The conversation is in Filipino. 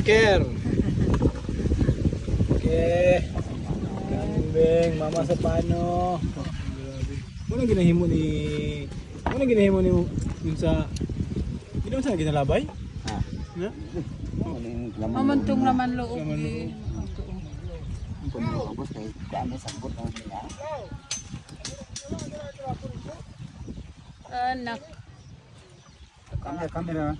Hacker. Okay. Kambing, mama sa pano. Unang ginahimo ni yung sa ginawa sa ginalabay? Ha. Na? Mamantong naman loob Laman eh. Kung ubos kay kami sabot ang nila. Anak. Kamera.